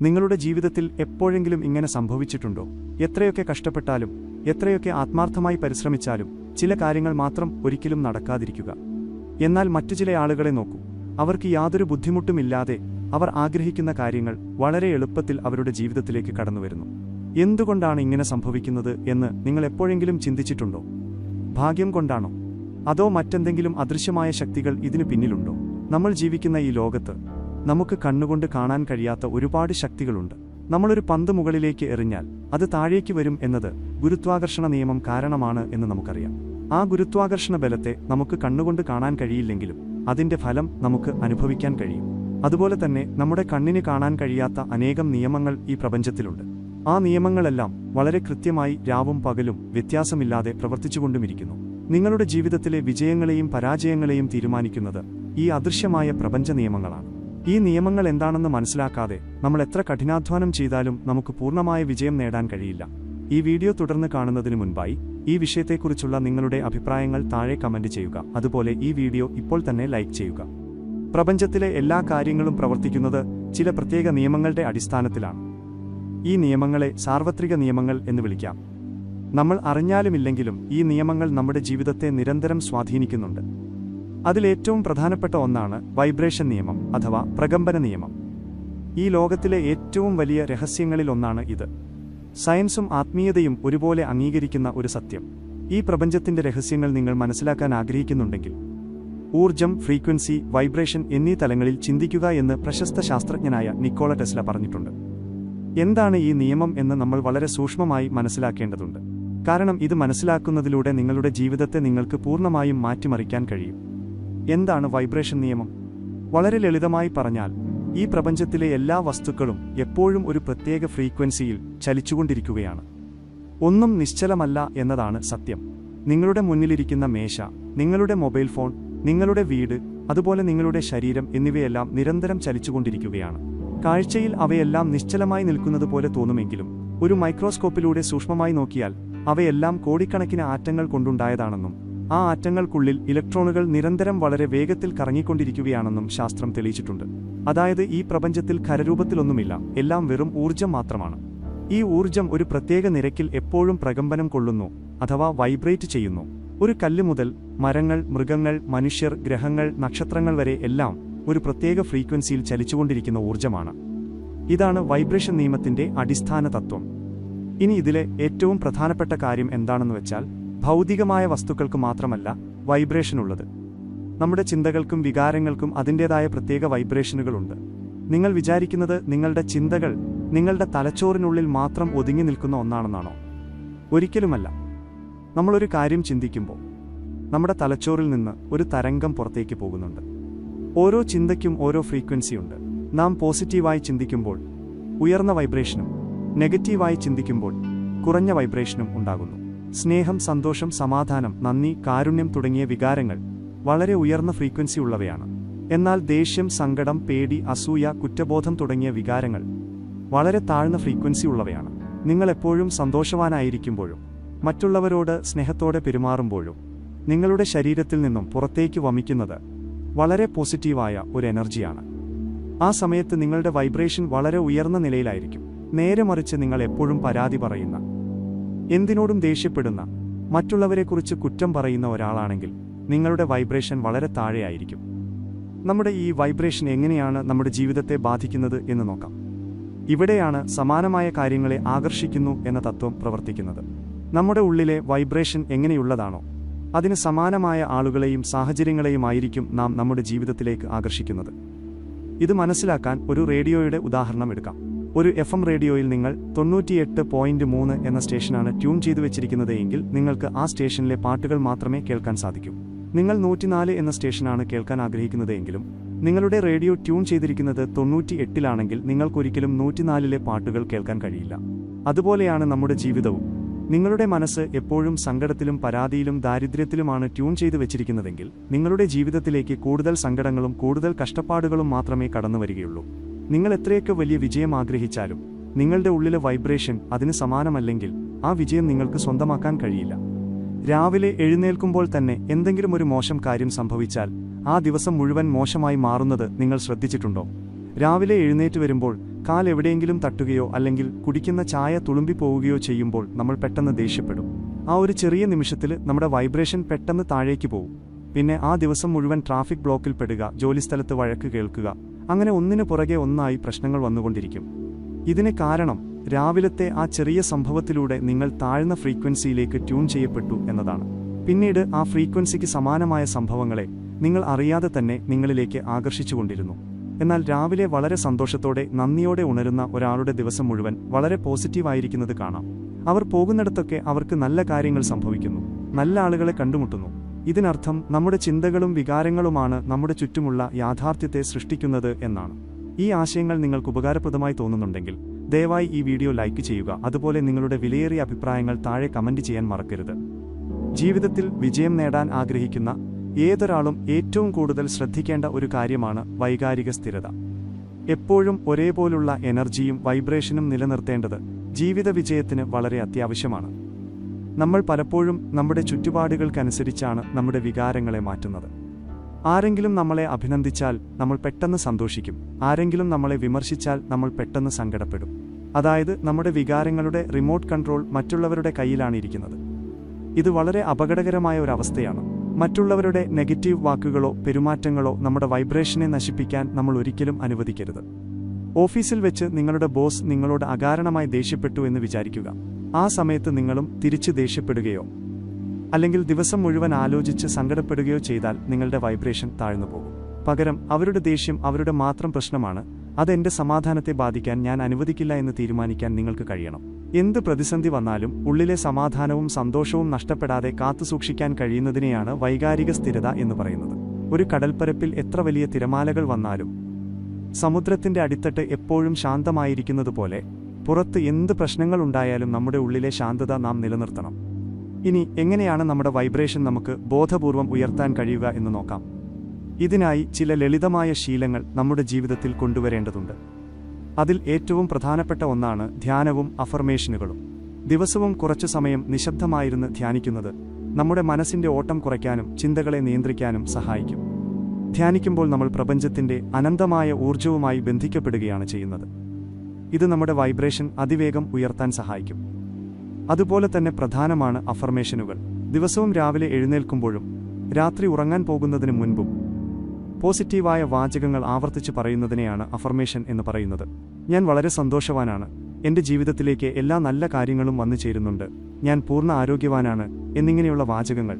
നിങ്ങളുടെ ജീവിതത്തിൽ എപ്പോഴെങ്കിലും ഇങ്ങനെ സംഭവിച്ചിട്ടുണ്ടോ? എത്രയൊക്കെ കഷ്ടപ്പെട്ടാലും, എത്രയൊക്കെ ആത്മാർത്ഥമായി പരിശ്രമിച്ചാലും ചില കാര്യങ്ങൾ മാത്രം ഒരിക്കലും നടക്കാതിരിക്കുക. എന്നാൽ മറ്റു ചില ആളുകളെ നോക്കൂ. അവർക്ക് യാതൊരു ബുദ്ധിമുട്ടുമില്ലാതെ അവർ ആഗ്രഹിക്കുന്ന കാര്യങ്ങൾ വളരെ എളുപ്പത്തിൽ അവരുടെ ജീവിതത്തിലേക്ക് കടന്നുവരുന്നു. എന്തുകൊണ്ടാണ് ഇങ്ങനെ സംഭവിക്കുന്നത് എന്ന് നിങ്ങൾ എപ്പോഴെങ്കിലും ചിന്തിച്ചിട്ടുണ്ടോ? ഭാഗ്യം കൊണ്ടാണോ? അതോ മറ്റെന്തെങ്കിലും അദൃശ്യമായ ശക്തികൾ ഇതിനു പിന്നിലുണ്ടോ? നമ്മൾ ജീവിക്കുന്ന ഈ ലോകത്ത് നമുക്ക് കണ്ണുകൊണ്ട് കാണാൻ കഴിയാത്ത ഒരുപാട് ശക്തികളുണ്ട്. നമ്മളൊരു പന്ത് മുകളിലേക്ക് എറിഞ്ഞാൽ അത് താഴേക്ക് വരും എന്നത് ഗുരുത്വാകർഷണ നിയമം കാരണമാണ് എന്ന് നമുക്കറിയാം. ആ ഗുരുത്വാകർഷണ ബലത്തെ നമുക്ക് കണ്ണുകൊണ്ട് കാണാൻ കഴിയില്ലെങ്കിലും അതിന്റെ ഫലം നമുക്ക് അനുഭവിക്കാൻ കഴിയും. അതുപോലെ തന്നെ നമ്മുടെ കണ്ണിന് കാണാൻ കഴിയാത്ത അനേകം നിയമങ്ങൾ ഈ പ്രപഞ്ചത്തിലുണ്ട്. ആ നിയമങ്ങളെല്ലാം വളരെ കൃത്യമായി രാവും പകലും വ്യത്യാസമില്ലാതെ പ്രവർത്തിച്ചുകൊണ്ടുമിരിക്കുന്നു. നിങ്ങളുടെ ജീവിതത്തിലെ വിജയങ്ങളെയും പരാജയങ്ങളെയും തീരുമാനിക്കുന്നത് ഈ അദൃശ്യമായ പ്രപഞ്ച നിയമങ്ങളാണ്. ഈ നിയമങ്ങൾ എന്താണെന്ന് മനസ്സിലാക്കാതെ നമ്മൾ എത്ര കഠിനാധ്വാനം ചെയ്താലും നമുക്ക് പൂർണ്ണമായ വിജയം നേടാൻ കഴിയില്ല. ഈ വീഡിയോ തുടർന്ന് കാണുന്നതിന് മുൻപായി ഈ വിഷയത്തെക്കുറിച്ചുള്ള നിങ്ങളുടെ അഭിപ്രായങ്ങൾ താഴെ കമന്റ് ചെയ്യുക. അതുപോലെ ഈ വീഡിയോ ഇപ്പോൾ തന്നെ ലൈക്ക് ചെയ്യുക. പ്രപഞ്ചത്തിലെ എല്ലാ കാര്യങ്ങളും പ്രവർത്തിക്കുന്നത് ചില പ്രത്യേക നിയമങ്ങളുടെ അടിസ്ഥാനത്തിലാണ്. ഈ നിയമങ്ങളെ സാർവത്രിക നിയമങ്ങൾ എന്ന് വിളിക്കാം. നമ്മൾ അറിഞ്ഞാലുമില്ലെങ്കിലും ഈ നിയമങ്ങൾ നമ്മുടെ ജീവിതത്തെ നിരന്തരം സ്വാധീനിക്കുന്നുണ്ട്. അതിലേറ്റവും പ്രധാനപ്പെട്ട ഒന്നാണ് വൈബ്രേഷൻ നിയമം അഥവാ പ്രകമ്പന നിയമം. ഈ ലോകത്തിലെ ഏറ്റവും വലിയ രഹസ്യങ്ങളിൽ ഒന്നാണ് ഇത്. സയൻസും ആത്മീയതയും ഒരുപോലെ അംഗീകരിക്കുന്ന ഒരു സത്യം. ഈ പ്രപഞ്ചത്തിന്റെ രഹസ്യങ്ങൾ നിങ്ങൾ മനസ്സിലാക്കാൻ ആഗ്രഹിക്കുന്നുണ്ടെങ്കിൽ ഊർജം, ഫ്രീക്വൻസി, വൈബ്രേഷൻ എന്നീ തലങ്ങളിൽ ചിന്തിക്കുക എന്ന് പ്രശസ്ത ശാസ്ത്രജ്ഞനായ നിക്കോള ടെസ്ല പറഞ്ഞിട്ടുണ്ട്. എന്താണ് ഈ നിയമം എന്ന് നമ്മൾ വളരെ സൂക്ഷ്മമായി മനസ്സിലാക്കേണ്ടതുണ്ട്. കാരണം ഇത് മനസ്സിലാക്കുന്നതിലൂടെ നിങ്ങളുടെ ജീവിതത്തെ നിങ്ങൾക്ക് പൂർണ്ണമായും മാറ്റിമറിക്കാൻ കഴിയും. എന്താണ് വൈബ്രേഷൻ നിയമം? വളരെ ലളിതമായി പറഞ്ഞാൽ, ഈ പ്രപഞ്ചത്തിലെ എല്ലാ വസ്തുക്കളും എപ്പോഴും ഒരു പ്രത്യേക ഫ്രീക്വൻസിയിൽ ചലിച്ചുകൊണ്ടിരിക്കുകയാണ്. ഒന്നും നിശ്ചലമല്ല എന്നതാണ് സത്യം. നിങ്ങളുടെ മുന്നിലിരിക്കുന്ന മേശ, നിങ്ങളുടെ മൊബൈൽ ഫോൺ, നിങ്ങളുടെ വീട്, അതുപോലെ നിങ്ങളുടെ ശരീരം എന്നിവയെല്ലാം നിരന്തരം ചലിച്ചുകൊണ്ടിരിക്കുകയാണ്. കാഴ്ചയിൽ അവയെല്ലാം നിശ്ചലമായി നിൽക്കുന്നത് പോലെ തോന്നുമെങ്കിലും ഒരു മൈക്രോസ്കോപ്പിലൂടെ സൂക്ഷ്മമായി നോക്കിയാൽ അവയെല്ലാം കോടിക്കണക്കിന് ആറ്റങ്ങൾ കൊണ്ടുണ്ടായതാണെന്നും ആ ആറ്റങ്ങൾക്കുള്ളിൽ ഇലക്ട്രോണുകൾ നിരന്തരം വളരെ വേഗത്തിൽ കറങ്ങിക്കൊണ്ടിരിക്കുകയാണെന്നും ശാസ്ത്രം തെളിയിച്ചിട്ടുണ്ട്. അതായത് ഈ പ്രപഞ്ചത്തിൽ ഖരരൂപത്തിലൊന്നുമില്ല, എല്ലാം വെറും ഊർജം മാത്രമാണ്. ഈ ഊർജം ഒരു പ്രത്യേക നിരക്കിൽ എപ്പോഴും പ്രകമ്പനം കൊള്ളുന്നു അഥവാ വൈബ്രേറ്റ് ചെയ്യുന്നു. ഒരു കല്ല് മുതൽ മരങ്ങൾ, മൃഗങ്ങൾ, മനുഷ്യർ, ഗ്രഹങ്ങൾ, നക്ഷത്രങ്ങൾ വരെ എല്ലാം ഒരു പ്രത്യേക ഫ്രീക്വൻസിയിൽ ചലിച്ചുകൊണ്ടിരിക്കുന്ന ഊർജമാണ്. ഇതാണ് വൈബ്രേഷൻ നിയമത്തിന്റെ അടിസ്ഥാന തത്വം. ഇനി ഇതിലെ ഏറ്റവും പ്രധാനപ്പെട്ട കാര്യം എന്താണെന്ന് വെച്ചാൽ, ഭൗതികമായ വസ്തുക്കൾക്ക് മാത്രമല്ല വൈബ്രേഷനുള്ളത്. നമ്മുടെ ചിന്തകൾക്കും വികാരങ്ങൾക്കും അതിൻ്റേതായ പ്രത്യേക വൈബ്രേഷനുകളുണ്ട്. നിങ്ങൾ വിചാരിക്കുന്നത് നിങ്ങളുടെ ചിന്തകൾ നിങ്ങളുടെ തലച്ചോറിനുള്ളിൽ മാത്രം ഒതുങ്ങി നിൽക്കുന്ന ഒന്നാണെന്നാണോ? ഒരിക്കലുമല്ല. നമ്മളൊരു കാര്യം ചിന്തിക്കുമ്പോൾ നമ്മുടെ തലച്ചോറിൽ നിന്ന് ഒരു തരംഗം പുറത്തേക്ക് പോകുന്നുണ്ട്. ഓരോ ചിന്തയ്ക്കും ഓരോ ഫ്രീക്വൻസിയുണ്ട്. നാം പോസിറ്റീവായി ചിന്തിക്കുമ്പോൾ ഉയർന്ന വൈബ്രേഷനും നെഗറ്റീവായി ചിന്തിക്കുമ്പോൾ കുറഞ്ഞ വൈബ്രേഷനും ഉണ്ടാകുന്നു. സ്നേഹം, സന്തോഷം, സമാധാനം, നന്ദി, കാരുണ്യം തുടങ്ങിയ വികാരങ്ങൾ വളരെ ഉയർന്ന ഫ്രീക്വൻസി ഉള്ളവയാണ്. എന്നാൽ ദേഷ്യം, സങ്കടം, പേടി, അസൂയ, കുറ്റബോധം തുടങ്ങിയ വികാരങ്ങൾ വളരെ താഴ്ന്ന ഫ്രീക്വൻസി ഉള്ളവയാണ്. നിങ്ങൾ എപ്പോഴും സന്തോഷവാനായിരിക്കുമ്പോഴും മറ്റുള്ളവരോട് സ്നേഹത്തോടെ പെരുമാറുമ്പോഴും നിങ്ങളുടെ ശരീരത്തിൽ നിന്നും പുറത്തേക്ക് വമിക്കുന്നത് വളരെ പോസിറ്റീവായ ഒരു എനർജിയാണ്. ആ സമയത്ത് നിങ്ങളുടെ വൈബ്രേഷൻ വളരെ ഉയർന്ന നിലയിലായിരിക്കും. നേരെ മറിച്ച് നിങ്ങൾ എപ്പോഴും പരാതി പറയുന്ന, എന്തിനോടും ദേഷ്യപ്പെടുന്ന, മറ്റുള്ളവരെക്കുറിച്ച് കുറ്റം പറയുന്ന ഒരാളാണെങ്കിൽ നിങ്ങളുടെ വൈബ്രേഷൻ വളരെ താഴെയായിരിക്കും. നമ്മുടെ ഈ വൈബ്രേഷൻ എങ്ങനെയാണ് നമ്മുടെ ജീവിതത്തെ ബാധിക്കുന്നത് എന്ന് നോക്കാം. ഇവിടെയാണ് സമാനമായ കാര്യങ്ങളെ ആകർഷിക്കുന്നു എന്ന തത്വം പ്രവർത്തിക്കുന്നത്. നമ്മുടെ ഉള്ളിലെ വൈബ്രേഷൻ എങ്ങനെയുള്ളതാണോ അതിന് സമാനമായ ആളുകളെയും സാഹചര്യങ്ങളെയുമായിരിക്കും നാം നമ്മുടെ ജീവിതത്തിലേക്ക് ആകർഷിക്കുന്നത്. ഇത് മനസ്സിലാക്കാൻ ഒരു റേഡിയോയുടെ ഉദാഹരണം എടുക്കാം. ഒരു FM റേഡിയോയിൽ നിങ്ങൾ 98.3 എന്ന സ്റ്റേഷനാണ് ട്യൂൺ ചെയ്തു വെച്ചിരിക്കുന്നത് എങ്കിൽ നിങ്ങൾക്ക് ആ സ്റ്റേഷനിലെ പാട്ടുകൾ മാത്രമേ കേൾക്കാൻ സാധിക്കൂ. നിങ്ങൾ 104 എന്ന സ്റ്റേഷനാണ് കേൾക്കാൻ ആഗ്രഹിക്കുന്നത് എങ്കിലും നിങ്ങളുടെ റേഡിയോ ട്യൂൺ ചെയ്തിരിക്കുന്നത് 98-ലാണെങ്കിൽ നിങ്ങൾക്കൊരിക്കലും 104-ലെ പാട്ടുകൾ കേൾക്കാൻ കഴിയില്ല. അതുപോലെയാണ് നമ്മുടെ ജീവിതവും. നിങ്ങളുടെ മനസ്സ് എപ്പോഴും സങ്കടത്തിലും പരാതിയിലും ദാരിദ്ര്യത്തിലുമാണ് ട്യൂൺ ചെയ്തു വെച്ചിരിക്കുന്നതെങ്കിൽ നിങ്ങളുടെ ജീവിതത്തിലേക്ക് കൂടുതൽ സങ്കടങ്ങളും കൂടുതൽ കഷ്ടപ്പാടുകളും മാത്രമേ കടന്നുവരികയുള്ളൂ. നിങ്ങൾ എത്രയൊക്കെ വലിയ വിജയം ആഗ്രഹിച്ചാലും നിങ്ങളുടെ ഉള്ളിലെ വൈബ്രേഷൻ അതിന് സമാനമല്ലെങ്കിൽ ആ വിജയം നിങ്ങൾക്ക് സ്വന്തമാക്കാൻ കഴിയില്ല. രാവിലെ എഴുന്നേൽക്കുമ്പോൾ തന്നെ എന്തെങ്കിലും ഒരു മോശം കാര്യം സംഭവിച്ചാൽ ആ ദിവസം മുഴുവൻ മോശമായി മാറുന്നത് നിങ്ങൾ ശ്രദ്ധിച്ചിട്ടുണ്ടോ? രാവിലെ എഴുന്നേറ്റ് വരുമ്പോൾ കാൽ എവിടെയെങ്കിലും തട്ടുകയോ അല്ലെങ്കിൽ കുടിക്കുന്ന ചായ തുളുമ്പിപ്പോവുകയോ ചെയ്യുമ്പോൾ നമ്മൾ പെട്ടെന്ന് ദേഷ്യപ്പെടും. ആ ഒരു ചെറിയ നിമിഷത്തിൽ നമ്മുടെ വൈബ്രേഷൻ പെട്ടെന്ന് താഴേക്ക് പോകും. പിന്നെ ആ ദിവസം മുഴുവൻ ട്രാഫിക് ബ്ലോക്കിൽ പെടുക, ജോലിസ്ഥലത്ത് വഴക്ക് കേൾക്കുക, അങ്ങനെ ഒന്നിനു പുറകെ ഒന്നായി പ്രശ്നങ്ങൾ വന്നുകൊണ്ടിരിക്കും. ഇതിന് കാരണം രാവിലത്തെ ആ ചെറിയ സംഭവത്തിലൂടെ നിങ്ങൾ താഴ്ന്ന ഫ്രീക്വൻസിയിലേക്ക് ട്യൂൺ ചെയ്യപ്പെട്ടു എന്നതാണ്. പിന്നീട് ആ ഫ്രീക്വൻസിക്ക് സമാനമായ സംഭവങ്ങളെ നിങ്ങൾ അറിയാതെ തന്നെ നിങ്ങളിലേക്ക് ആകർഷിച്ചുകൊണ്ടിരുന്നു. എന്നാൽ രാവിലെ വളരെ സന്തോഷത്തോടെ നന്ദിയോടെ ഉണരുന്ന ഒരാളുടെ ദിവസം മുഴുവൻ വളരെ പോസിറ്റീവായിരിക്കുന്നത് കാണാം. അവർ പോകുന്നിടത്തൊക്കെ അവർക്ക് നല്ല കാര്യങ്ങൾ സംഭവിക്കുന്നു, നല്ല ആളുകളെ കണ്ടുമുട്ടുന്നു. ഇതിനർത്ഥം നമ്മുടെ ചിന്തകളും വികാരങ്ങളുമാണ് നമ്മുടെ ചുറ്റുമുള്ള യാഥാർത്ഥ്യത്തെ സൃഷ്ടിക്കുന്നത് എന്നാണ്. ഈ ആശയങ്ങൾ നിങ്ങൾക്ക് ഉപകാരപ്രദമായി തോന്നുന്നുണ്ടെങ്കിൽ ദയവായി ഈ വീഡിയോ ലൈക്ക് ചെയ്യുക. അതുപോലെ നിങ്ങളുടെ വിലയേറിയ അഭിപ്രായങ്ങൾ താഴെ കമന്റ് ചെയ്യാൻ മറക്കരുത്. ജീവിതത്തിൽ വിജയം നേടാൻ ആഗ്രഹിക്കുന്ന ഏതൊരാളും ഏറ്റവും കൂടുതൽ ശ്രദ്ധിക്കേണ്ട ഒരു കാര്യമാണ് വൈകാരിക സ്ഥിരത. എപ്പോഴും ഒരേപോലുള്ള എനർജിയും വൈബ്രേഷനും നിലനിർത്തേണ്ടത് ജീവിത വിജയത്തിന് വളരെ അത്യാവശ്യമാണ്. നമ്മൾ പലപ്പോഴും നമ്മുടെ ചുറ്റുപാടുകൾക്കനുസരിച്ചാണ് നമ്മുടെ വികാരങ്ങളെ മാറ്റുന്നത്. ആരെങ്കിലും നമ്മളെ അഭിനന്ദിച്ചാൽ നമ്മൾ പെട്ടെന്ന് സന്തോഷിക്കും, ആരെങ്കിലും നമ്മളെ വിമർശിച്ചാൽ നമ്മൾ പെട്ടെന്ന് സങ്കടപ്പെടും. അതായത് നമ്മുടെ വികാരങ്ങളുടെ റിമോട്ട് കൺട്രോൾ മറ്റുള്ളവരുടെ കയ്യിലാണ് ഇരിക്കുന്നത്. ഇത് വളരെ അപകടകരമായ ഒരു അവസ്ഥയാണ്. മറ്റുള്ളവരുടെ നെഗറ്റീവ് വാക്കുകളോ പെരുമാറ്റങ്ങളോ നമ്മുടെ വൈബ്രേഷനെ നശിപ്പിക്കാൻ നമ്മൾ ഒരിക്കലും അനുവദിക്കരുത്. ഓഫീസിൽ വെച്ച് നിങ്ങളുടെ ബോസ് നിങ്ങളോട് അകാരണമായി ദേഷ്യപ്പെട്ടു എന്ന് വിചാരിക്കുക. ആ സമയത്ത് നിങ്ങളും തിരിച്ച് ദേഷ്യപ്പെടുകയോ അല്ലെങ്കിൽ ദിവസം മുഴുവൻ ആലോചിച്ച് സങ്കടപ്പെടുകയോ ചെയ്താൽ നിങ്ങളുടെ വൈബ്രേഷൻ താഴ്ന്നു പോകും. പകരം അവരുടെ ദേഷ്യം അവരുടെ മാത്രം പ്രശ്നമാണ്, അത് എന്റെ സമാധാനത്തെ ബാധിക്കാൻ ഞാൻ അനുവദിക്കില്ല എന്ന് തീരുമാനിക്കാൻ നിങ്ങൾക്ക് കഴിയണം. എന്ത് പ്രതിസന്ധി വന്നാലും ഉള്ളിലെ സമാധാനവും സന്തോഷവും നഷ്ടപ്പെടാതെ കാത്തുസൂക്ഷിക്കാൻ കഴിയുന്നതിനെയാണ് വൈകാരിക സ്ഥിരത എന്ന് പറയുന്നത്. ഒരു കടൽപ്പരപ്പിൽ എത്ര വലിയ തിരമാലകൾ വന്നാലും സമുദ്രത്തിന്റെ അടിത്തട്ട് എപ്പോഴും ശാന്തമായിരിക്കുന്നതുപോലെ പുറത്ത് എന്ത് പ്രശ്നങ്ങൾ ഉണ്ടായാലും നമ്മുടെ ഉള്ളിലെ ശാന്തത നാം നിലനിർത്തണം. ഇനി എങ്ങനെയാണ് നമ്മുടെ വൈബ്രേഷൻ നമുക്ക് ബോധപൂർവം ഉയർത്താൻ കഴിയുക എന്ന് നോക്കാം. ഇതിനായി ചില ലളിതമായ ശീലങ്ങൾ നമ്മുടെ ജീവിതത്തിൽ കൊണ്ടുവരേണ്ടതുണ്ട്. അതിൽ ഏറ്റവും പ്രധാനപ്പെട്ട ഒന്നാണ് ധ്യാനവും അഫർമേഷനുകളും. ദിവസവും കുറച്ചു സമയം നിശബ്ദമായിരുന്ന് ധ്യാനിക്കുന്നത് നമ്മുടെ മനസ്സിന്റെ ഓട്ടം കുറയ്ക്കാനും ചിന്തകളെ നിയന്ത്രിക്കാനും സഹായിക്കും. ധ്യാനിക്കുമ്പോൾ നമ്മൾ പ്രപഞ്ചത്തിന്റെ അനന്തമായ ഊർജവുമായി ബന്ധിക്കപ്പെടുകയാണ് ചെയ്യുന്നത്. ഇത് നമ്മുടെ വൈബ്രേഷൻ അതിവേഗം ഉയർത്താൻ സഹായിക്കും. അതുപോലെ തന്നെ പ്രധാനമാണ് അഫർമേഷനുകൾ. ദിവസവും രാവിലെ എഴുന്നേൽക്കുമ്പോഴും രാത്രി ഉറങ്ങാൻ പോകുന്നതിന് മുൻപും പോസിറ്റീവായ വാചകങ്ങൾ ആവർത്തിച്ച് പറയുന്നതിനെയാണ് അഫർമേഷൻ എന്ന് പറയുന്നത്. ഞാൻ വളരെ സന്തോഷവാനാണ്, എന്റെ ജീവിതത്തിലേക്ക് എല്ലാ നല്ല കാര്യങ്ങളും വന്നു ചേരുന്നുണ്ട്, ഞാൻ പൂർണ്ണ ആരോഗ്യവാനാണ് എന്നിങ്ങനെയുള്ള വാചകങ്ങൾ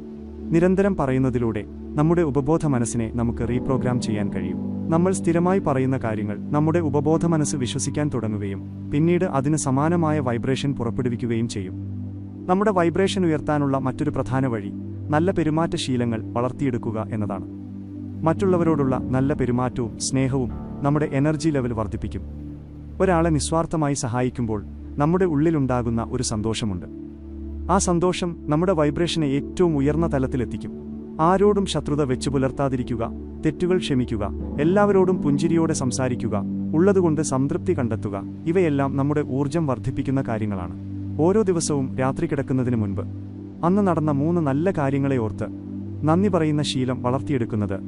നിരന്തരം പറയുന്നതിലൂടെ നമ്മുടെ ഉപബോധ മനസ്സിനെ നമുക്ക് റീപ്രോഗ്രാം ചെയ്യാൻ കഴിയും. നമ്മൾ സ്ഥിരമായി പറയുന്ന കാര്യങ്ങൾ നമ്മുടെ ഉപബോധ മനസ്സ് വിശ്വസിക്കാൻ തുടങ്ങുകയും പിന്നീട് അതിന് സമാനമായ വൈബ്രേഷൻ പുറപ്പെടുവിക്കുകയും ചെയ്യും. നമ്മുടെ വൈബ്രേഷൻ ഉയർത്താനുള്ള മറ്റൊരു പ്രധാന വഴി നല്ല പെരുമാറ്റശീലങ്ങൾ വളർത്തിയെടുക്കുക എന്നതാണ്. മറ്റുള്ളവരോടുള്ള നല്ല പെരുമാറ്റവും സ്നേഹവും നമ്മുടെ എനർജി ലെവൽ വർദ്ധിപ്പിക്കും. ഒരാളെ നിസ്വാർത്ഥമായി സഹായിക്കുമ്പോൾ നമ്മുടെ ഉള്ളിലുണ്ടാകുന്ന ഒരു സന്തോഷമുണ്ട്. ആ സന്തോഷം നമ്മുടെ വൈബ്രേഷനെ ഏറ്റവും ഉയർന്ന തലത്തിലെത്തിക്കും. ആരോടും ശത്രുത വെച്ചു പുലർത്താതിരിക്കുക, തെറ്റുകൾ ക്ഷമിക്കുക, എല്ലാവരോടും പുഞ്ചിരിയോടെ സംസാരിക്കുക, ഉള്ളതുകൊണ്ട് സംതൃപ്തി കണ്ടെത്തുക, ഇവയെല്ലാം നമ്മുടെ ഊർജം വർദ്ധിപ്പിക്കുന്ന കാര്യങ്ങളാണ്. ഓരോ ദിവസവും രാത്രി കിടക്കുന്നതിന് മുൻപ് അന്ന് നടന്ന 3 നല്ല കാര്യങ്ങളെ ഓർത്ത് നന്ദി പറയുന്ന ശീലം വളർത്തിയെടുക്കുന്നത്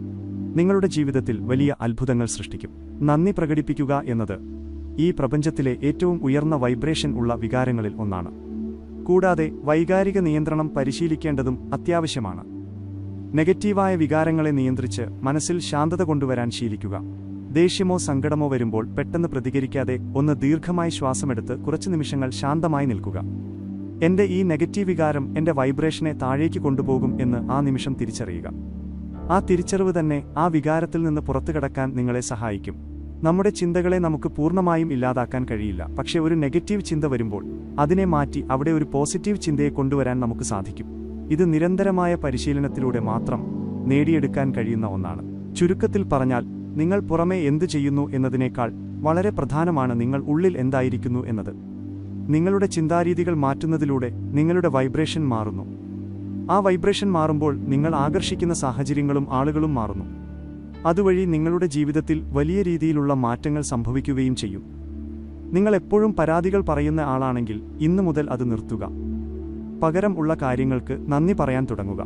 നിങ്ങളുടെ ജീവിതത്തിൽ വലിയ അത്ഭുതങ്ങൾ സൃഷ്ടിക്കും. നന്ദി പ്രകടിപ്പിക്കുക എന്നത് ഈ പ്രപഞ്ചത്തിലെ ഏറ്റവും ഉയർന്ന വൈബ്രേഷൻ ഉള്ള വികാരങ്ങളിൽ ഒന്നാണ്. കൂടാതെ വൈകാരിക നിയന്ത്രണം പരിശീലിക്കേണ്ടതും അത്യാവശ്യമാണ്. നെഗറ്റീവായ വികാരങ്ങളെ നിയന്ത്രിച്ച് മനസ്സിൽ ശാന്തത കൊണ്ടുവരാൻ ശീലിക്കുക. ദേഷ്യമോ സങ്കടമോ വരുമ്പോൾ പെട്ടെന്ന് പ്രതികരിക്കാതെ ഒന്ന് ദീർഘമായി ശ്വാസമെടുത്ത് കുറച്ച് നിമിഷങ്ങൾ ശാന്തമായി നിൽക്കുക. എന്റെ ഈ നെഗറ്റീവ് വികാരം എന്റെ വൈബ്രേഷനെ താഴേക്ക് കൊണ്ടുപോകും എന്ന് ആ നിമിഷം തിരിച്ചറിയുക. ആ തിരിച്ചറിവ് തന്നെ ആ വികാരത്തിൽ നിന്ന് പുറത്തുകടക്കാൻ നിങ്ങളെ സഹായിക്കും. നമ്മുടെ ചിന്തകളെ നമുക്ക് പൂർണ്ണമായും ഇല്ലാതാക്കാൻ കഴിയില്ല, പക്ഷേ ഒരു നെഗറ്റീവ് ചിന്ത വരുമ്പോൾ അതിനെ മാറ്റി അവിടെ ഒരു പോസിറ്റീവ് ചിന്തയെ കൊണ്ടുവരാൻ നമുക്ക് സാധിക്കും. ഇത് നിരന്തരമായ പരിശീലനത്തിലൂടെ മാത്രം നേടിയെടുക്കാൻ കഴിയുന്ന ഒന്നാണ്. ചുരുക്കത്തിൽ പറഞ്ഞാൽ, നിങ്ങൾ പുറമേ എന്തു ചെയ്യുന്നു എന്നതിനേക്കാൾ വളരെ പ്രധാനമാണ് നിങ്ങൾ ഉള്ളിൽ എന്തായിരിക്കുന്നു എന്നത്. നിങ്ങളുടെ ചിന്താരീതികൾ മാറ്റുന്നതിലൂടെ നിങ്ങളുടെ വൈബ്രേഷൻ മാറുന്നു. ആ വൈബ്രേഷൻ മാറുമ്പോൾ നിങ്ങൾ ആകർഷിക്കുന്ന സാഹചര്യങ്ങളും ആളുകളും മാറുന്നു. അതുവഴി നിങ്ങളുടെ ജീവിതത്തിൽ വലിയ രീതിയിലുള്ള മാറ്റങ്ങൾ സംഭവിക്കുകയും ചെയ്യും. നിങ്ങൾ എപ്പോഴും പരാതികൾ പറയുന്ന ആളാണെങ്കിൽ ഇന്നു മുതൽ അത് നിർത്തുക. പകരം ഉള്ള കാര്യങ്ങൾക്ക് നന്ദി പറയാൻ തുടങ്ങുക.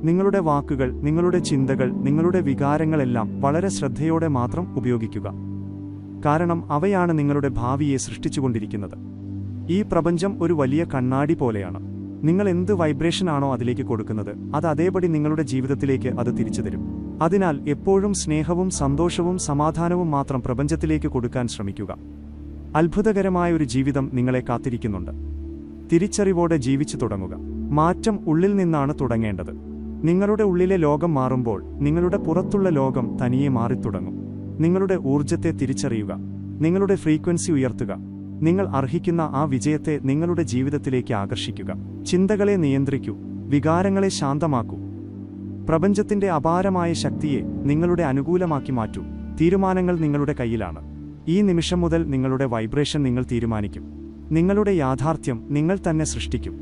നിങ്ങളുടെ വാക്കുകൾ, നിങ്ങളുടെ ചിന്തകൾ, നിങ്ങളുടെ വികാരങ്ങളെല്ലാം വളരെ ശ്രദ്ധയോടെ മാത്രം ഉപയോഗിക്കുക. കാരണം അവയാണ് നിങ്ങളുടെ ഭാവിയെ സൃഷ്ടിച്ചുകൊണ്ടിരിക്കുന്നത്. ഈ പ്രപഞ്ചം ഒരു വലിയ കണ്ണാടി പോലെയാണ്. നിങ്ങൾ എന്ത് വൈബ്രേഷനാണോ അതിലേക്ക് കൊടുക്കുന്നത്, അത് അതേപടി നിങ്ങളുടെ ജീവിതത്തിലേക്ക് അത് തിരിച്ചു തരും. അതിനാൽ എപ്പോഴും സ്നേഹവും സന്തോഷവും സമാധാനവും മാത്രം പ്രപഞ്ചത്തിലേക്ക് കൊടുക്കാൻ ശ്രമിക്കുക. അത്ഭുതകരമായ ഒരു ജീവിതം നിങ്ങളെ കാത്തിരിക്കുന്നുണ്ട്. തിരിച്ചറിവോടെ ജീവിച്ചു തുടങ്ങുക. മാറ്റം ഉള്ളിൽ നിന്നാണ് തുടങ്ങേണ്ടത്. നിങ്ങളുടെ ഉള്ളിലെ ലോകം മാറുമ്പോൾ നിങ്ങളുടെ പുറത്തുള്ള ലോകം തനിയെ മാറിത്തുടങ്ങും. നിങ്ങളുടെ ഊർജ്ജത്തെ തിരിച്ചറിയുക. നിങ്ങളുടെ ഫ്രീക്വൻസി ഉയർത്തുക. നിങ്ങൾ അർഹിക്കുന്ന ആ വിജയത്തെ നിങ്ങളുടെ ജീവിതത്തിലേക്ക് ആകർഷിക്കുക. ചിന്തകളെ നിയന്ത്രിക്കൂ. വികാരങ്ങളെ ശാന്തമാക്കൂ. പ്രപഞ്ചത്തിന്റെ അപാരമായ ശക്തിയെ നിങ്ങളുടെ അനുകൂലമാക്കി മാറ്റൂ. തീരുമാനങ്ങൾ നിങ്ങളുടെ കയ്യിലാണ്. ഈ നിമിഷം മുതൽ നിങ്ങളുടെ വൈബ്രേഷൻ നിങ്ങൾ തീരുമാനിക്കും. നിങ്ങളുടെ യാഥാർത്ഥ്യം നിങ്ങൾ തന്നെ സൃഷ്ടിക്കും.